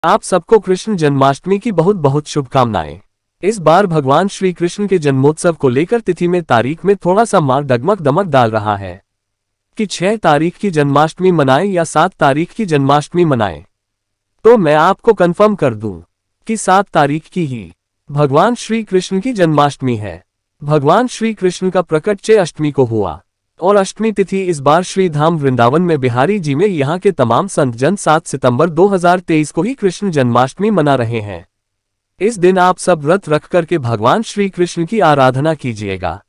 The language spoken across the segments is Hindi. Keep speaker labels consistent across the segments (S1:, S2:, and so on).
S1: आप सबको कृष्ण जन्माष्टमी की बहुत बहुत शुभकामनाएं। इस बार भगवान श्री कृष्ण के जन्मोत्सव को लेकर तिथि में तारीख में थोड़ा सा मार डगमग दमक डाल रहा है कि 6 तारीख की जन्माष्टमी मनाएं या 7 तारीख की जन्माष्टमी मनाएं। तो मैं आपको कंफर्म कर दूं कि 7 तारीख की ही भगवान श्री कृष्ण की जन्माष्टमी है। भगवान श्री कृष्ण का प्रकट 6 अष्टमी को हुआ और अष्टमी तिथि इस बार श्री धाम वृंदावन में बिहारी जी में यहाँ के तमाम संत जन 7 सितंबर 2023 को ही कृष्ण जन्माष्टमी मना रहे हैं। इस दिन आप सब व्रत रख करके भगवान श्री कृष्ण की आराधना कीजिएगा।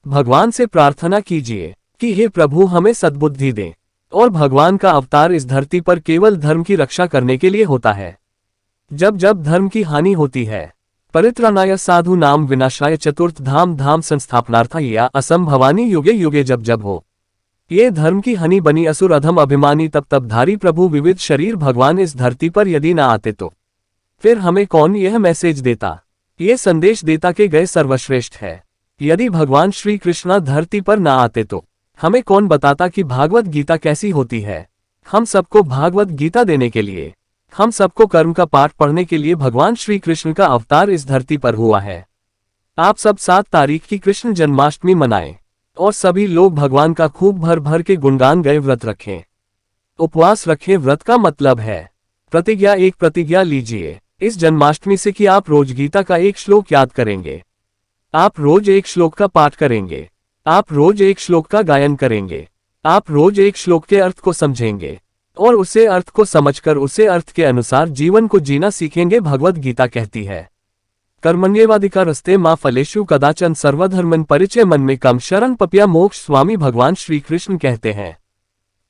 S1: भगवान से प्रार्थना कीजिए कि हे प्रभु हमें सद्बुद्धि दे। और भगवान का अवतार इस धरती पर केवल धर्म की रक्षा करने के लिए होता है। जब जब धर्म की हानि होती है, परित्राणाय साधु नाम विनाशाय चतुर्थ धाम धाम संस्थापनार्थाय या असंभवानी युगे युगे जब जब हो। ये धर्म की हानि बनी असुर अधम अभिमानी तब तब धारी प्रभु विविध शरीर भगवान इस धरती पर यदि ना आते तो फिर हमें कौन यह मैसेज देता, ये संदेश देता कि गए सर्वश्रेष्ठ है। यदि भगवान श्री कृष्ण धरती पर ना आते तो हमें कौन बताता कि भागवत गीता कैसी होती है। हम सबको भागवत गीता देने के लिए, हम सबको कर्म का पाठ पढ़ने के लिए भगवान श्री कृष्ण का अवतार इस धरती पर हुआ है। आप सब 7 तारीख की कृष्ण जन्माष्टमी मनाएं और सभी लोग भगवान का खूब भर भर के गुणगान गए व्रत रखें, उपवास रखें। व्रत का मतलब है प्रतिज्ञा। एक प्रतिज्ञा लीजिए इस जन्माष्टमी से कि आप रोज गीता का एक श्लोक याद करेंगे, आप रोज एक श्लोक का पाठ करेंगे, आप रोज एक श्लोक का गायन करेंगे, आप रोज एक श्लोक के अर्थ को समझेंगे और उसे अर्थ को समझकर उसे अर्थ के अनुसार जीवन को जीना सीखेंगे। भगवत गीता कहती है कर्मण्येवाधिकारस्ते मां फलेषु कदाचन सर्वधर्मन परिचय मन में कम शरण पपिया मोक्ष। स्वामी भगवान श्री कृष्ण कहते हैं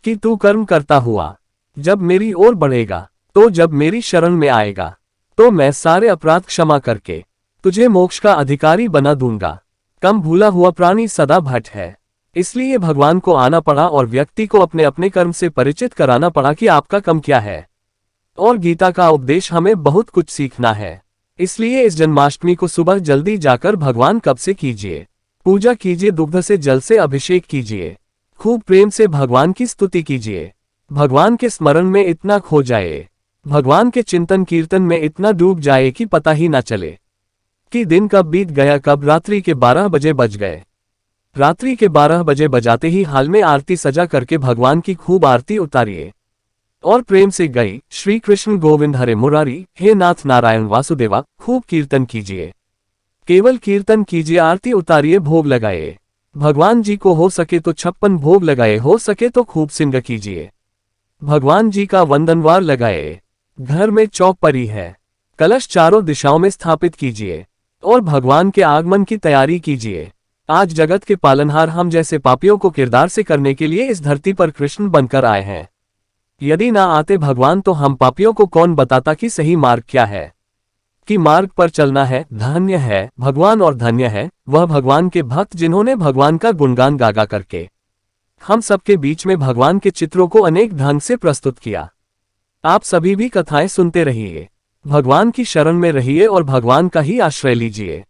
S1: कि तू कर्म करता हुआ जब मेरी ओर बढ़ेगा, तो जब मेरी शरण में आएगा तो मैं सारे अपराध क्षमा करके तुझे मोक्ष का अधिकारी बना दूंगा। कम भूला हुआ प्राणी सदा भट्ट है, इसलिए भगवान को आना पड़ा और व्यक्ति को अपने अपने कर्म से परिचित कराना पड़ा कि आपका कर्म क्या है। और गीता का उपदेश हमें बहुत कुछ सीखना है। इसलिए इस जन्माष्टमी को सुबह जल्दी जाकर भगवान कब से कीजिए, पूजा कीजिए, दुग्ध से जल से अभिषेक कीजिए, खूब प्रेम से भगवान की स्तुति कीजिए। भगवान के स्मरण में इतना खो जाए, भगवान के चिंतन कीर्तन में इतना डूब जाए कि पता ही ना चले कि दिन कब बीत गया, कब रात्रि के 12 बजे बज गए। रात्रि के 12 बजे बजाते ही हाल में आरती सजा करके भगवान की खूब आरती उतारिए और प्रेम से गई श्री कृष्ण गोविंद हरे मुरारी, हे नाथ नारायण वासुदेवा, खूब कीर्तन कीजिए। केवल कीर्तन कीजिए, आरती उतारिए, भोग लगाए। भगवान जी को हो सके तो 56 भोग लगाए, हो सके तो खूब सिंग कीजिए। भगवान जी का वंदनवार लगाए। घर में चौक परी है, कलश चारों दिशाओं में स्थापित कीजिए और भगवान के आगमन की तैयारी कीजिए। आज जगत के पालनहार हम जैसे पापियों को किरदार से करने के लिए इस धरती पर कृष्ण बनकर आए हैं। यदि ना आते भगवान तो हम पापियों को कौन बताता कि सही मार्ग क्या है, कि मार्ग पर चलना है। धन्य है भगवान और धन्य है वह भगवान के भक्त जिन्होंने भगवान का गुणगान गागा करके हम सबके बीच में भगवान के चित्रों को अनेक ढंग से प्रस्तुत किया। आप सभी भी कथाएं सुनते रहिए, भगवान की शरण में रहिए और भगवान का ही आश्रय लीजिए।